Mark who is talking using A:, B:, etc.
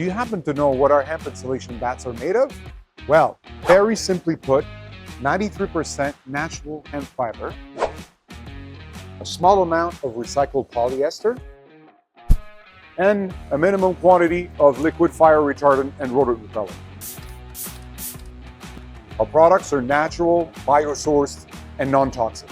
A: Do you happen to know what our hemp insulation bats are made of? Well, very simply put, 93% natural hemp fiber, a small amount of recycled polyester, and a minimum quantity of liquid fire retardant and rodent repellent. Our products are natural, biosourced, and non-toxic.